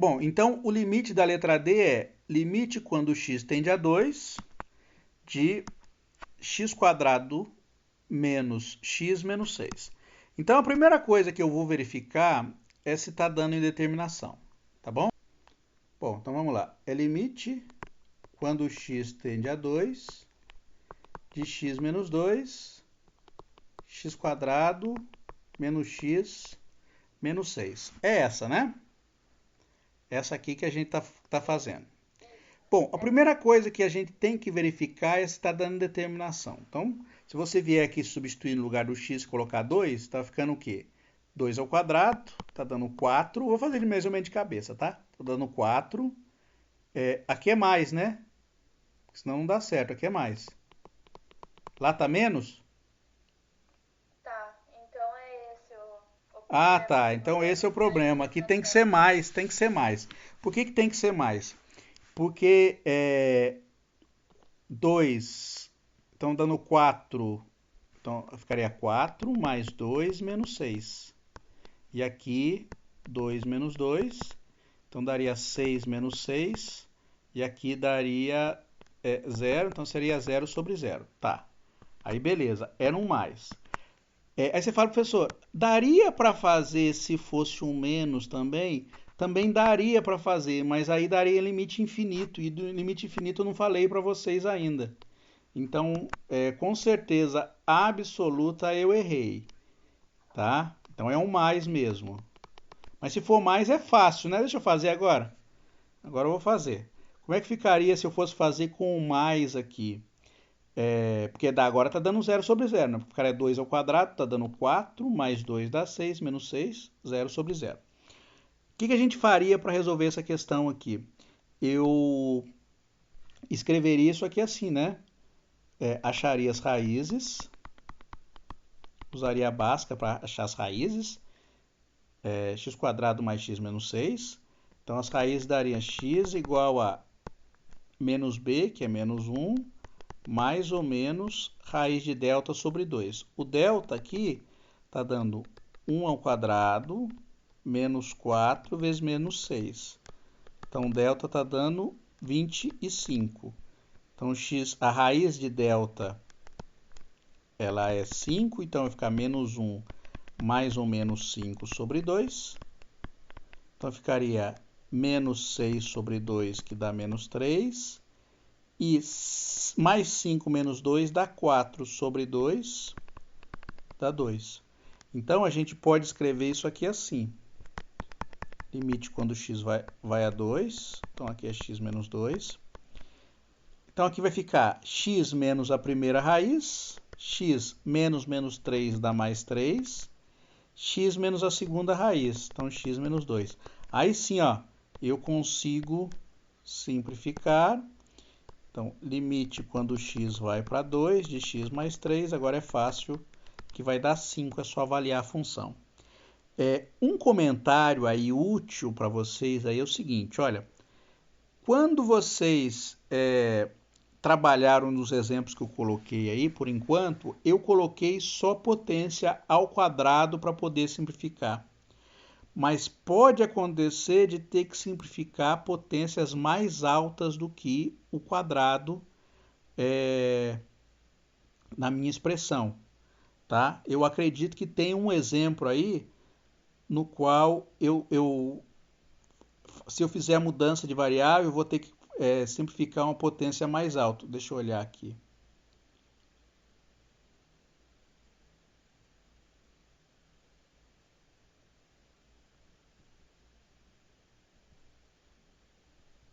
Bom, então o limite da letra D é limite quando x tende a 2 de x² menos x menos 6. Então a primeira coisa que eu vou verificar é se está dando indeterminação, tá bom? Bom, então vamos lá. É limite quando x tende a 2 de x menos 2, x² menos x menos 6. É essa, né? Essa aqui que a gente tá fazendo. Bom, a primeira coisa que a gente tem que verificar é se está dando determinação. Então, se você vier aqui substituir no lugar do x e colocar 2, está ficando o quê? 2 ao quadrado, está dando 4. Vou fazer de mais ou menos de cabeça, tá? Está dando 4. Aqui é mais, né? Senão não dá certo, aqui é mais. Lá está menos? Tá, então é esse o Ah, problema tá. que Então esse é o você está problema. Aqui tem que ser identificando. mais, tem que ser mais. Por que tem que ser mais? Porque 2, então dando 4, então ficaria 4 mais 2 menos 6. E aqui 2 menos 2, então daria 6 menos 6. E aqui daria 0, então seria 0 sobre 0. Tá, aí beleza, era um mais. Aí você fala, professor, daria para fazer se fosse um menos também? Também daria para fazer, mas aí daria limite infinito, e do limite infinito eu não falei para vocês ainda. Então, com certeza absoluta eu errei, tá? Então é um mais mesmo. Mas se for mais é fácil, né? Deixa eu fazer agora. Agora eu vou fazer. Como é que ficaria se eu fosse fazer com o mais aqui? Porque agora está dando 0 sobre 0, né? Ficaria 2 ao quadrado, está dando 4, mais 2 dá 6, menos 6, 0 sobre 0. O que a gente faria para resolver essa questão aqui? Eu escreveria isso aqui assim, né? Acharia as raízes, usaria a Bhaskara para achar as raízes, x² mais x menos 6. Então as raízes dariam x igual a menos b, que é menos 1, mais ou menos raiz de delta sobre 2. O delta aqui está dando 1 ao quadrado menos 4 vezes menos 6. Então, delta está dando 25. Então, a raiz de delta ela é 5, então vai ficar menos 1 mais ou menos 5 sobre 2. Então, ficaria menos 6 sobre 2, que dá menos 3. E mais 5 menos 2 dá 4 sobre 2, dá 2. Então, a gente pode escrever isso aqui assim. Limite quando x vai a 2. Então, aqui é x menos 2. Então, aqui vai ficar x menos a primeira raiz. X menos menos 3 dá mais 3. X menos a segunda raiz. Então, x menos 2. Aí sim, ó, eu consigo simplificar. Então, limite quando x vai para 2 de x mais 3. Agora é fácil, que vai dar 5. É só avaliar a função. Um comentário aí útil para vocês aí é o seguinte, olha, quando vocês trabalharam nos exemplos que eu coloquei aí, por enquanto, eu coloquei só potência ao quadrado para poder simplificar. Mas pode acontecer de ter que simplificar potências mais altas do que o quadrado na minha expressão, tá? Eu acredito que tem um exemplo aí no qual se eu fizer a mudança de variável, eu vou ter que simplificar uma potência mais alta. Deixa eu olhar aqui.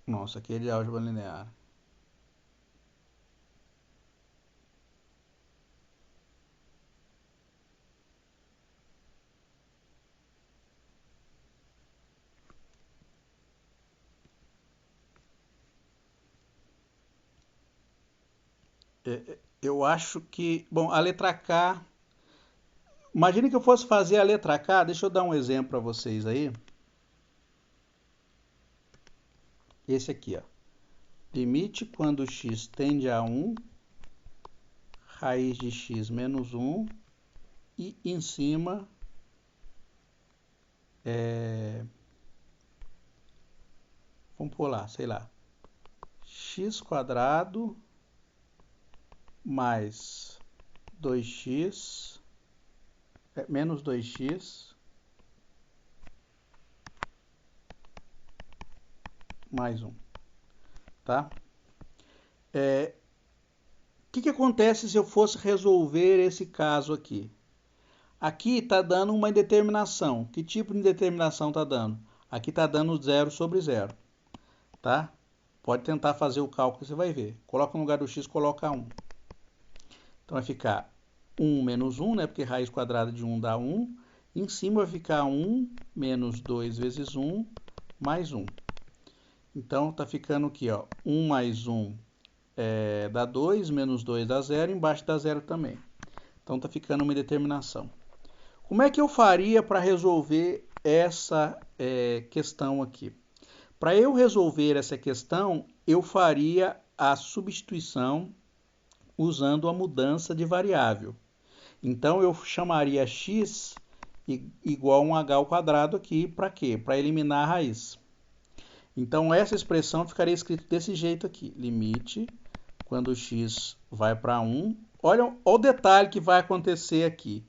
Nossa, aqui é de álgebra linear. Eu acho que, bom, a letra K. Imagine que eu fosse fazer a letra K. Deixa eu dar um exemplo para vocês aí. Esse aqui, ó. Limite quando x tende a 1, raiz de x menos 1, e em cima vamos pôr lá, sei lá, x² mais 2x, menos 2x, mais 1, tá? O que acontece se eu fosse resolver esse caso aqui? Aqui está dando uma indeterminação. Que tipo de indeterminação está dando? Aqui está dando 0 sobre 0, tá? Pode tentar fazer o cálculo, você vai ver. Coloca no lugar do x, coloca 1. Então vai ficar 1 menos 1, né? Porque raiz quadrada de 1 dá 1. Em cima vai ficar 1 menos 2 vezes 1 mais 1. Então está ficando aqui, ó, 1 mais 1 dá 2, menos 2 dá 0, embaixo dá 0 também. Então está ficando uma indeterminação. Como é que eu faria para resolver essa questão aqui? Para eu resolver essa questão, eu faria a substituição usando a mudança de variável. Então, eu chamaria x igual a um h ao quadrado aqui, para quê? Para eliminar a raiz. Então, essa expressão ficaria escrita desse jeito aqui. Limite, quando x vai para 1. Olha o detalhe que vai acontecer aqui.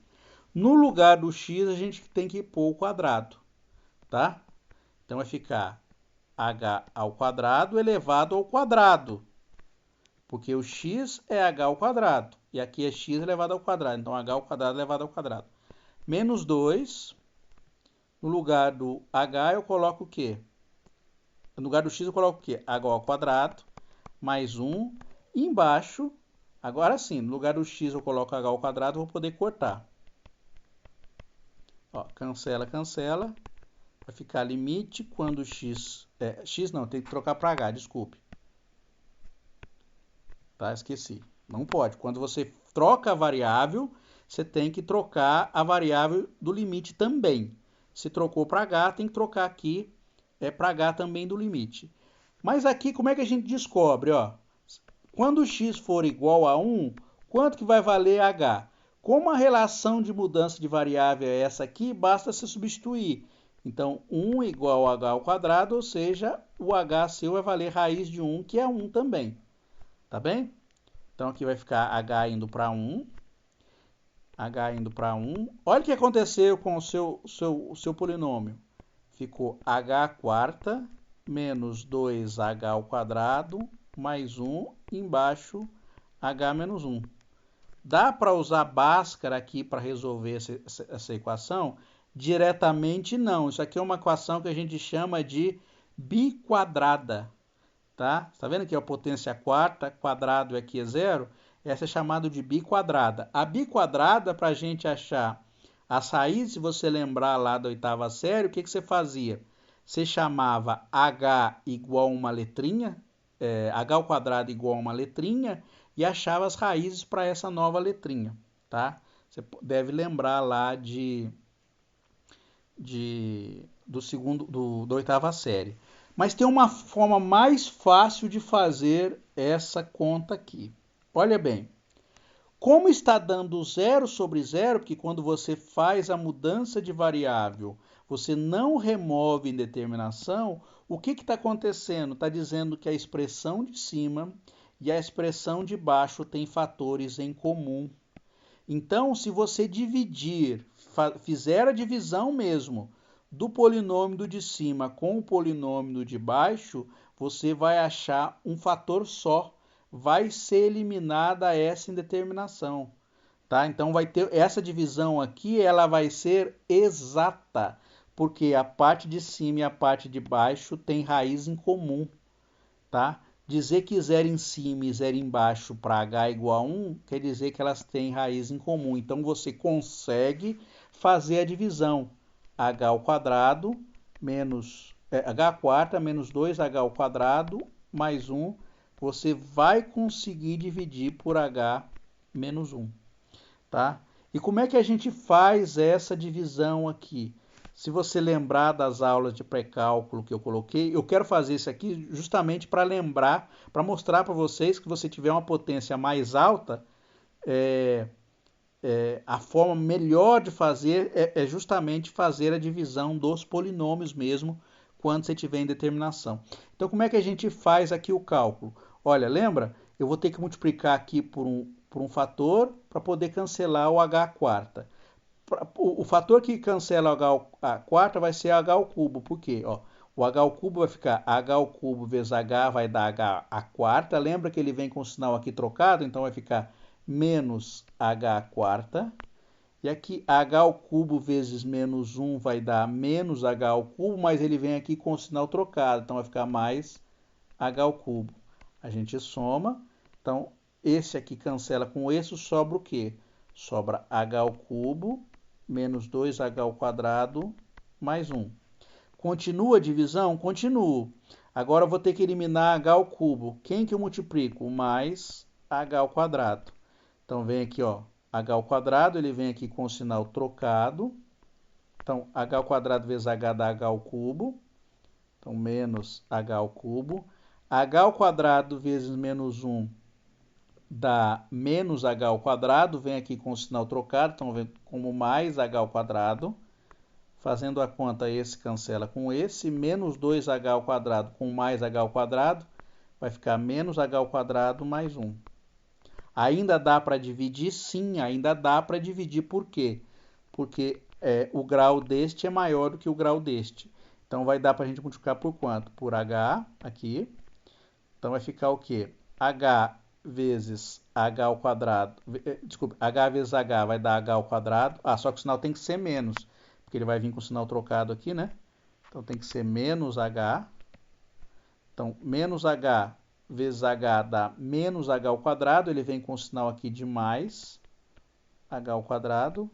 No lugar do x, a gente tem que pôr o quadrado, tá? Então, vai ficar h ao quadrado elevado ao quadrado. Porque o x é h ao quadrado. E aqui é x elevado ao quadrado. Então, h ao quadrado elevado ao quadrado. Menos 2. No lugar do h, eu coloco o quê? No lugar do x, eu coloco o quê? h ao quadrado mais 1. E embaixo, agora sim, no lugar do x, eu coloco h ao quadrado, eu vou poder cortar. Ó, cancela, cancela. Vai ficar limite quando x... x não, tem que trocar para h, desculpe. Tá, esqueci. Não pode. Quando você troca a variável, você tem que trocar a variável do limite também. Se trocou para h, tem que trocar aqui para h também do limite. Mas aqui, como é que a gente descobre? Ó? Quando x for igual a 1, quanto que vai valer h? Como a relação de mudança de variável é essa aqui, basta se substituir. Então, 1 igual a h ao quadrado, ou seja, o h seu vai valer raiz de 1, que é 1 também. Tá bem? Então, aqui vai ficar h indo para 1. H indo para 1. Olha o que aconteceu com o seu polinômio. Ficou h² menos 2h ao quadrado mais 1, embaixo h menos 1. Dá para usar Bhaskara aqui para resolver essa equação? Diretamente não. Isso aqui é uma equação que a gente chama de biquadrada. Tá? Tá vendo aqui a potência quarta, quadrado aqui é 0? Essa é chamada de biquadrada. A biquadrada, para a gente achar as raízes, se você lembrar lá da oitava série, o que você fazia? Você chamava h igual a uma letrinha, h ao quadrado igual a uma letrinha, e achava as raízes para essa nova letrinha. Tá? Você deve lembrar lá da oitava série. Mas tem uma forma mais fácil de fazer essa conta aqui. Olha bem, como está dando 0 sobre 0, porque quando você faz a mudança de variável, você não remove indeterminação, o que está acontecendo? Está dizendo que a expressão de cima e a expressão de baixo têm fatores em comum. Então, se você fizer a divisão mesmo, do polinômio de cima com o polinômio de baixo, você vai achar um fator só. Vai ser eliminada essa indeterminação. Tá? Então, vai ter essa divisão aqui, ela vai ser exata, porque a parte de cima e a parte de baixo tem raiz em comum. Tá? Dizer que 0 em cima e 0 embaixo para h igual a 1, quer dizer que elas têm raiz em comum. Então, você consegue fazer a divisão. H ao quadrado menos h² menos 2h ao quadrado mais 1. Você vai conseguir dividir por h menos 1. Tá? E como é que a gente faz essa divisão aqui? Se você lembrar das aulas de pré-cálculo que eu coloquei, eu quero fazer isso aqui justamente para lembrar, para mostrar para vocês que você tiver uma potência mais alta, a forma melhor de fazer é justamente fazer a divisão dos polinômios mesmo quando você tiver indeterminação. Então, como é que a gente faz aqui o cálculo? Olha, lembra? Eu vou ter que multiplicar aqui por um fator para poder cancelar o h quarta. O fator que cancela o h quarta vai ser h ao cubo. Por quê? Ó, o h ao cubo vai ficar h ao cubo vezes h vai dar h à quarta. Lembra que ele vem com o sinal aqui trocado? Então vai ficar menos h à quarta. E aqui h ao cubo vezes menos 1 vai dar menos h ao cubo, mas ele vem aqui com o sinal trocado, então vai ficar mais h ao cubo. A gente soma, então esse aqui cancela com esse, sobra o quê? Sobra h ao cubo menos 2h ao quadrado mais 1. Continua a divisão? Continuo. Agora eu vou ter que eliminar h ao cubo. Quem que eu multiplico? Mais h ao quadrado. Então vem aqui, ó, h ao quadrado, ele vem aqui com o sinal trocado. Então, h ao quadrado vezes h dá h ao cubo. Então, menos h ao cubo. H ao quadrado vezes menos 1 dá menos h ao quadrado. Vem aqui com o sinal trocado. Então, vem como mais h ao quadrado. Fazendo a conta, esse cancela com esse. Menos 2h ao quadrado com mais h ao quadrado. Vai ficar menos h ao quadrado mais 1. Ainda dá para dividir? Sim, ainda dá para dividir. Por quê? Porque o grau deste é maior do que o grau deste. Então, vai dar para a gente multiplicar por quanto? Por h aqui. Então, vai ficar o quê? h vezes h ao quadrado. Desculpa, h vezes h vai dar h ao quadrado. Ah, só que o sinal tem que ser menos, porque ele vai vir com o sinal trocado aqui, né? Então, tem que ser menos h. Então, menos h vezes h dá menos h ao quadrado, ele vem com o sinal aqui de mais h ao quadrado.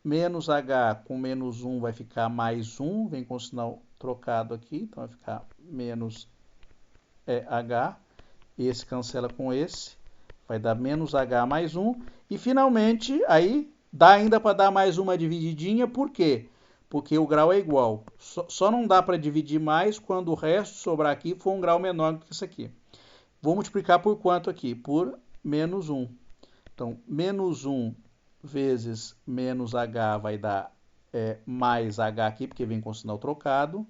Menos h com menos 1 vai ficar mais 1, vem com o sinal trocado aqui, então vai ficar menos h. Esse cancela com esse, vai dar menos h mais 1. E finalmente, aí dá ainda para dar mais uma divididinha, por quê? Porque o grau é igual. Só não dá para dividir mais quando o resto sobrar aqui for um grau menor do que isso aqui. Vou multiplicar por quanto aqui? Por menos 1. Então, menos 1 vezes menos h vai dar mais h aqui, porque vem com o sinal trocado.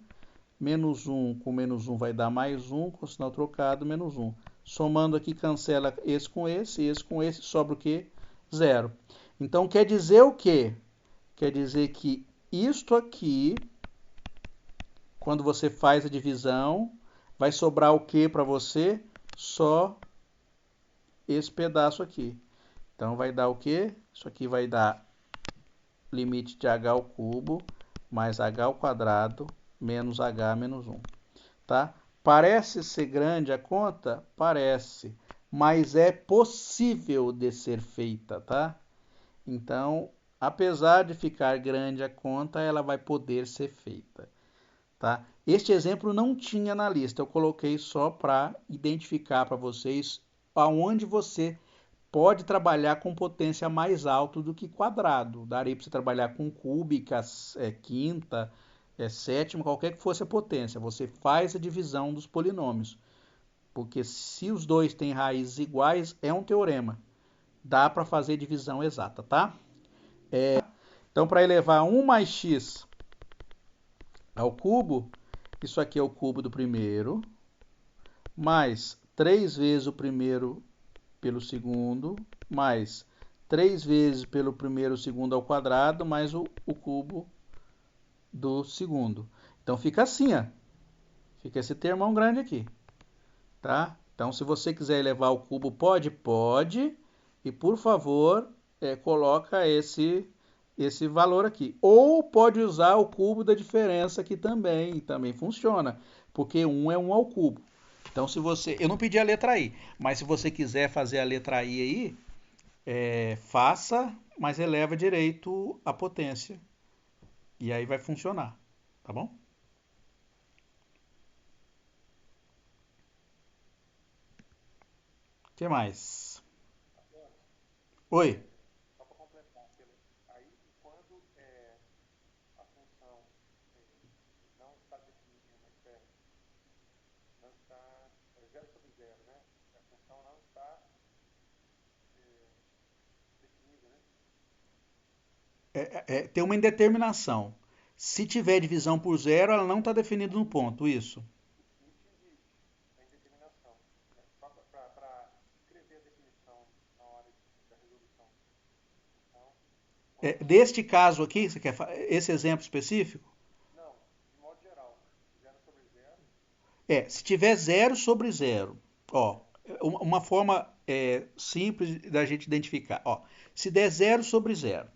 Menos 1 com menos 1 vai dar mais 1, com o sinal trocado, menos 1. Somando aqui, cancela esse com esse, sobra o quê? Zero. Então, quer dizer o quê? Quer dizer que isto aqui, quando você faz a divisão, vai sobrar o quê para você? Só esse pedaço aqui. Então, vai dar o quê? Isso aqui vai dar limite de h ao cubo mais h ao quadrado menos h menos 1. Tá? Parece ser grande a conta? Parece. Mas é possível de ser feita, tá? Então, apesar de ficar grande a conta, ela vai poder ser feita. Tá? Este exemplo não tinha na lista, eu coloquei só para identificar para vocês aonde você pode trabalhar com potência mais alta do que quadrado. Daria para você trabalhar com cúbica, quinta, sétima, qualquer que fosse a potência. Você faz a divisão dos polinômios. Porque se os dois têm raízes iguais, é um teorema. Dá para fazer divisão exata, tá? Então, para elevar 1 mais x ao cubo, isso aqui é o cubo do primeiro, mais 3 vezes o primeiro pelo segundo, mais 3 vezes pelo primeiro segundo ao quadrado, mais o cubo do segundo. Então, fica assim, ó. Fica esse termão grande aqui, tá? Então, se você quiser elevar ao cubo, pode, pode. E, por favor, coloca esse valor aqui. Ou pode usar o cubo da diferença aqui também funciona. Porque 1 é 1 ao cubo. Então, se você... Eu não pedi a letra I, mas se você quiser fazer a letra I aí, faça, mas eleva direito a potência. E aí vai funcionar, tá bom? O que mais? Oi. Só para completar, aí quando a função não está definida, não está zero sobre zero, né? A função não está definida, né? Tem uma indeterminação. Se tiver divisão por zero, ela não está definida no ponto, isso. limite existe a indeterminação, né? Só para escrever a definição na hora da resolução. Então, Deste caso aqui, você quer esse exemplo específico? não, de modo geral, zero sobre zero, Se tiver zero sobre zero, ó, uma forma simples da gente identificar, ó, se der zero sobre zero,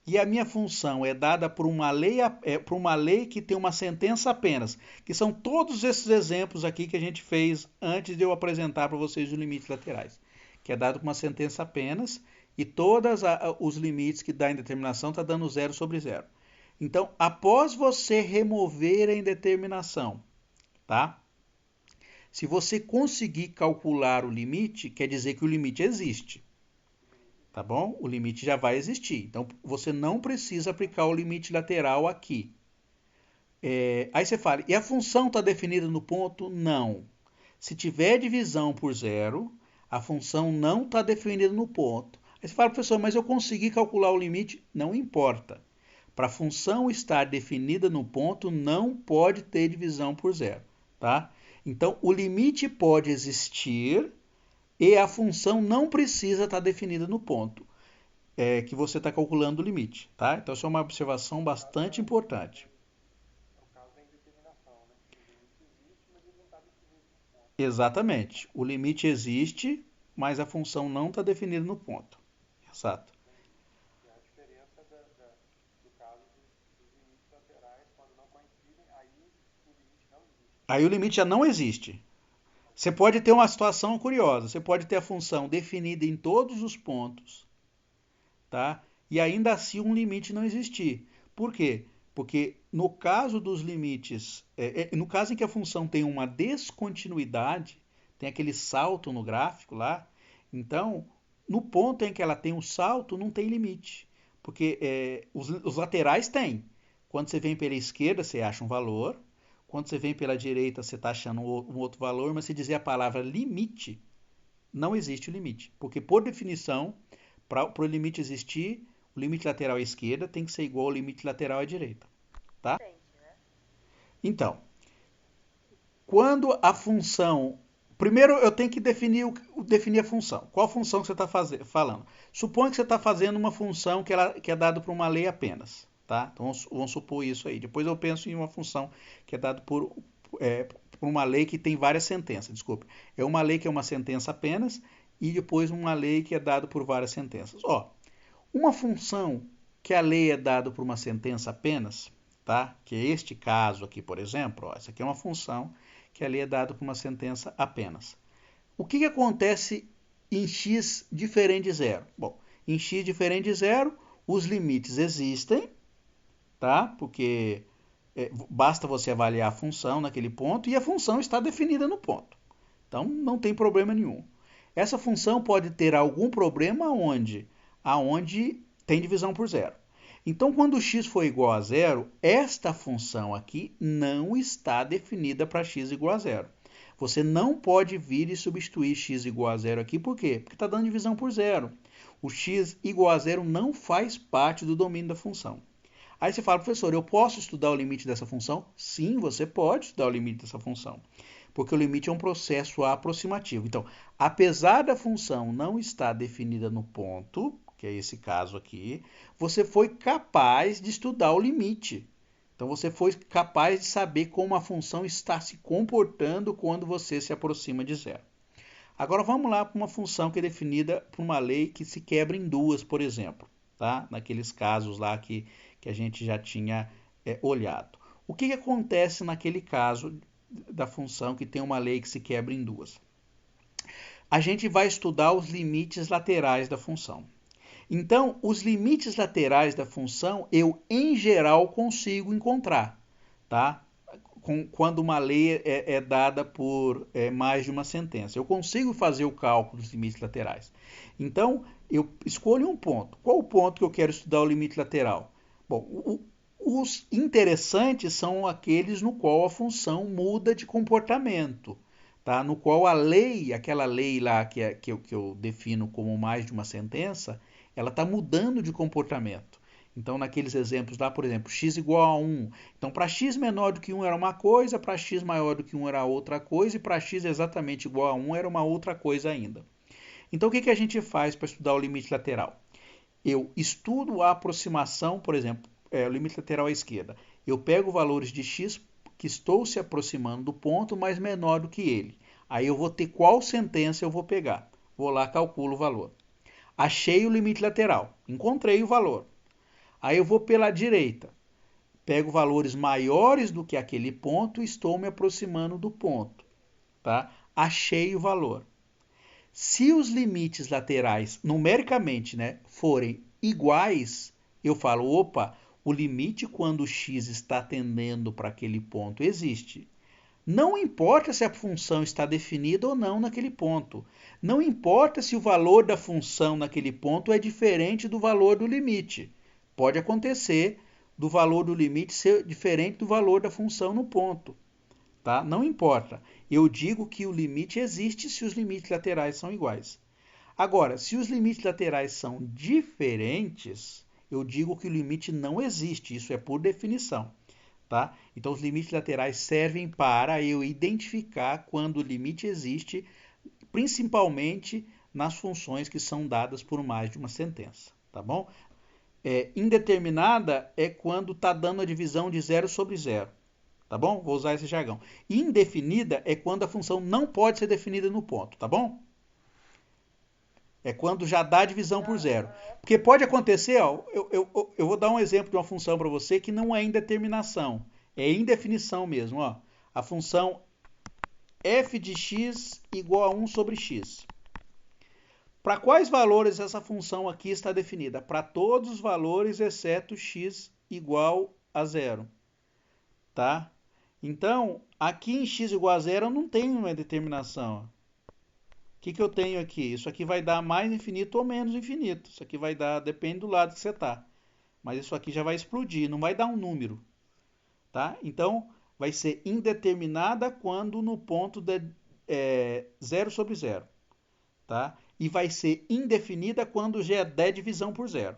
e a minha função é dada por uma lei que tem uma sentença apenas, que são todos esses exemplos aqui que a gente fez antes de eu apresentar para vocês os limites laterais, que é dado por uma sentença apenas, e todos os limites que dá a indeterminação está dando zero sobre zero. Então, após você remover a indeterminação, tá? Se você conseguir calcular o limite, quer dizer que o limite existe. Tá bom? O limite já vai existir. Então, você não precisa aplicar o limite lateral aqui. Aí você fala, e a função está definida no ponto? Não. Se tiver divisão por zero, a função não está definida no ponto. Aí você fala, professor, mas eu consegui calcular o limite? Não importa. Para a função estar definida no ponto, não pode ter divisão por zero. Tá? Então, o limite pode existir e a função não precisa estar definida no ponto que você está calculando o limite. Tá? Então, isso é uma observação bastante importante. é o caso da indeterminação, né? O limite existe, mas ele não está definido no ponto. Exatamente. O limite existe, mas a função não está definida no ponto. Exato. E a diferença do caso dos limites laterais, quando não coincidem, aí o limite não existe. Aí o limite já não existe. Você pode ter uma situação curiosa. Você pode ter a função definida em todos os pontos, tá? E ainda assim um limite não existir. Por quê? Porque no caso dos limites, no caso em que a função tem uma descontinuidade, tem aquele salto no gráfico lá, então, no ponto em que ela tem um salto, não tem limite. Porque os laterais têm. Quando você vem pela esquerda, você acha um valor. Quando você vem pela direita, você está achando um outro valor. Mas se dizer a palavra limite, não existe o limite. Porque, por definição, para o limite existir, o limite lateral à esquerda tem que ser igual ao limite lateral à direita. Tá? Entende, né? Então, quando a função... Primeiro eu tenho que definir a função. Qual função que você está falando? Suponha que você está fazendo uma função que é dada por uma lei apenas. Tá? Então vamos supor isso aí. Depois eu penso em uma função que é dada por uma lei que tem várias sentenças. Desculpe. É uma lei que é uma sentença apenas e depois uma lei que é dada por várias sentenças. Ó, uma função que a lei é dada por uma sentença apenas, tá? Que é este caso aqui, por exemplo. Ó, essa aqui é uma função que a lei é dada por uma sentença apenas. O que acontece em x diferente de zero? Bom, em x diferente de zero, os limites existem, tá? Porque basta você avaliar a função naquele ponto e a função está definida no ponto. Então, não tem problema nenhum. Essa função pode ter algum problema aonde? Aonde tem divisão por zero. Então, quando x for igual a zero, esta função aqui não está definida para x igual a zero. Você não pode vir e substituir x igual a zero aqui, por quê? Porque está dando divisão por zero. O x igual a zero não faz parte do domínio da função. Aí você fala, professor, eu posso estudar o limite dessa função? Sim, você pode estudar o limite dessa função. Porque o limite é um processo aproximativo. Então, apesar da função não estar definida no ponto, que é esse caso aqui, você foi capaz de estudar o limite. Então, você foi capaz de saber como a função está se comportando quando você se aproxima de zero. Agora, vamos lá para uma função que é definida por uma lei que se quebra em duas, por exemplo. Tá? Naqueles casos lá que a gente já tinha olhado. O que acontece naquele caso da função que tem uma lei que se quebra em duas? A gente vai estudar os limites laterais da função. Então, os limites laterais da função, eu, em geral, consigo encontrar, tá? Quando uma lei é dada por mais de uma sentença. Eu consigo fazer o cálculo dos limites laterais. Então, eu escolho um ponto. Qual o ponto que eu quero estudar o limite lateral? Bom, os interessantes são aqueles no qual a função muda de comportamento. Tá? No qual a lei, aquela lei lá que eu defino como mais de uma sentença, ela está mudando de comportamento. Então, naqueles exemplos lá, por exemplo, x igual a 1. Então, para x menor do que 1 era uma coisa, para x maior do que 1 era outra coisa, e para x exatamente igual a 1 era uma outra coisa ainda. Então, o que a gente faz para estudar o limite lateral? Eu estudo a aproximação, por exemplo, o limite lateral à esquerda. Eu pego valores de x que estou se aproximando do ponto, mas menor do que ele. Aí eu vou ter qual sentença eu vou pegar. Vou lá, calculo o valor. Achei o limite lateral, encontrei o valor. Aí eu vou pela direita, pego valores maiores do que aquele ponto e estou me aproximando do ponto. Tá? Achei o valor. Se os limites laterais, numericamente, né, forem iguais, eu falo, opa, o limite quando x está tendendo para aquele ponto existe. Não importa se a função está definida ou não naquele ponto. Não importa se o valor da função naquele ponto é diferente do valor do limite. Pode acontecer do valor do limite ser diferente do valor da função no ponto. Tá? Não importa. Eu digo que o limite existe se os limites laterais são iguais. Agora, se os limites laterais são diferentes, eu digo que o limite não existe. Isso é por definição. Tá? Então, os limites laterais servem para eu identificar quando o limite existe, principalmente nas funções que são dadas por mais de uma sentença. Tá bom? Indeterminada é quando está dando a divisão de 0 sobre 0. Tá bom? Vou usar esse jargão. Indefinida é quando a função não pode ser definida no ponto. Tá bom? É quando já dá divisão por zero. Porque pode acontecer, ó, eu vou dar um exemplo de uma função para você que não é indeterminação, é indefinição mesmo. Ó. A função f de x igual a 1 sobre x. Para quais valores essa função aqui está definida? Para todos os valores exceto x igual a zero. Tá? Então, aqui em x igual a zero eu não tenho uma determinação. O que eu tenho aqui? Isso aqui vai dar mais infinito ou menos infinito. Isso aqui vai dar, depende do lado que você está. Mas isso aqui já vai explodir, não vai dar um número. Tá? Então, vai ser indeterminada quando no ponto de 0 sobre 0. Tá? E vai ser indefinida quando já der divisão por zero.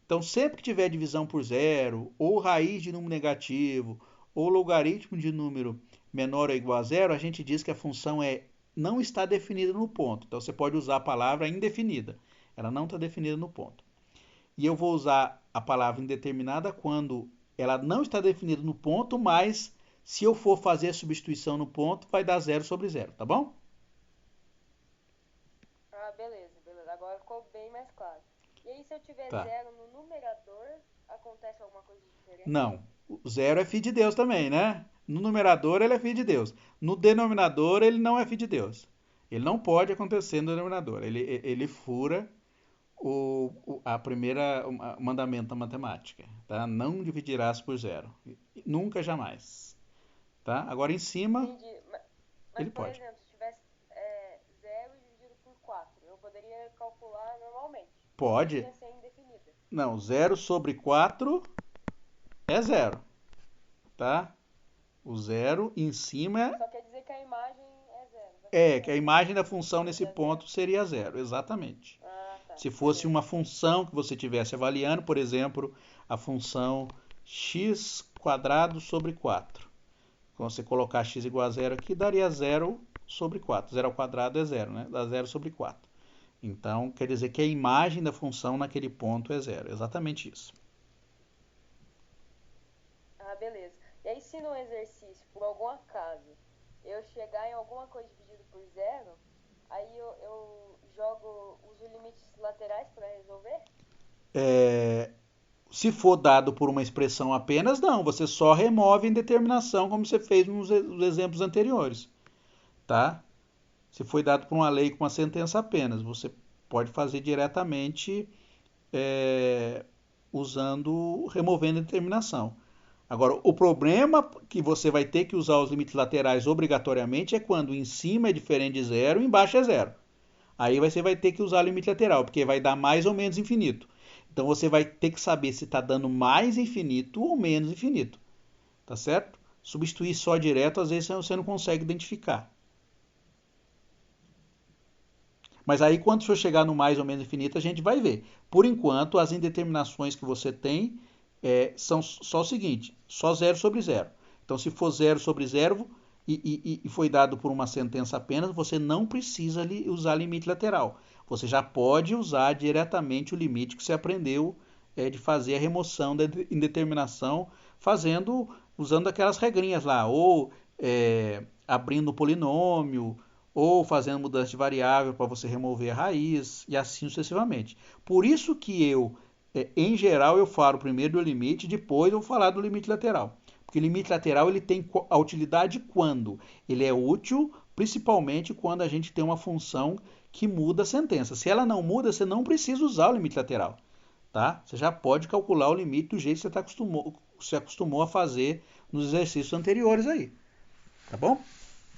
Então, sempre que tiver divisão por zero, ou raiz de número negativo, ou logaritmo de número menor ou igual a zero, a gente diz que a função não está definida no ponto. Então, você pode usar a palavra indefinida. Ela não está definida no ponto. E eu vou usar a palavra indeterminada quando ela não está definida no ponto, mas se eu for fazer a substituição no ponto, vai dar 0 sobre 0, tá bom? Ah, beleza. Agora ficou bem mais claro. E aí, se eu tiver Tá. 0 no numerador, acontece alguma coisa diferente? Não. O 0 é filho de Deus também, né? No numerador ele é filho de Deus. No denominador ele não é filho de Deus. Ele não pode acontecer no denominador. Ele fura o mandamento da matemática. Tá? Não dividirás por zero. Nunca, jamais. Tá? Agora em cima, Entendi. Mas ele por pode. exemplo, se tivesse 0 dividido por 4, eu poderia calcular normalmente. Pode. Ia ser indefinida. Não, 0 sobre 4 é 0. Tá? O 0 em cima Só quer dizer que a imagem é 0. que a imagem da função nesse ponto seria 0. Exatamente. Ah, tá. Se fosse uma função que você estivesse avaliando, por exemplo, a função x quadrado sobre 4. Quando você colocar x igual a 0 aqui, daria 0 sobre 4. 0 ao quadrado é 0, né? Dá 0 sobre 4. Então, quer dizer que a imagem da função naquele ponto é 0. Exatamente isso. Ah, beleza. E aí, se no exercício, por algum acaso, eu chegar em alguma coisa dividido por 0, aí eu uso limites laterais para resolver? Se for dado por uma expressão apenas, não. Você só remove a indeterminação, como você fez nos exemplos anteriores. Tá? Se foi dado por uma lei com uma sentença apenas, você pode fazer diretamente removendo a determinação. Agora, o problema que você vai ter que usar os limites laterais obrigatoriamente é quando em cima é diferente de zero e embaixo é zero. Aí você vai ter que usar o limite lateral, porque vai dar mais ou menos infinito. Então você vai ter que saber se está dando mais infinito ou menos infinito. Tá certo? Substituir só direto, às vezes você não consegue identificar. Mas aí, quando for chegar no mais ou menos infinito, a gente vai ver. Por enquanto, as indeterminações que você tem são só o seguinte, só 0/0. Então, se for 0/0 e foi dado por uma sentença apenas, você não precisa usar limite lateral. Você já pode usar diretamente o limite que você aprendeu de fazer a remoção da indeterminação, usando aquelas regrinhas lá, ou abrindo o polinômio, ou fazendo mudança de variável para você remover a raiz, e assim sucessivamente. Por isso que em geral, eu falo primeiro do limite, depois eu vou falar do limite lateral. Porque o limite lateral ele tem a utilidade quando? Ele é útil, principalmente quando a gente tem uma função que muda a sentença. Se ela não muda, você não precisa usar o limite lateral. Tá? Você já pode calcular o limite do jeito que você se acostumou a fazer nos exercícios anteriores aí. Tá bom?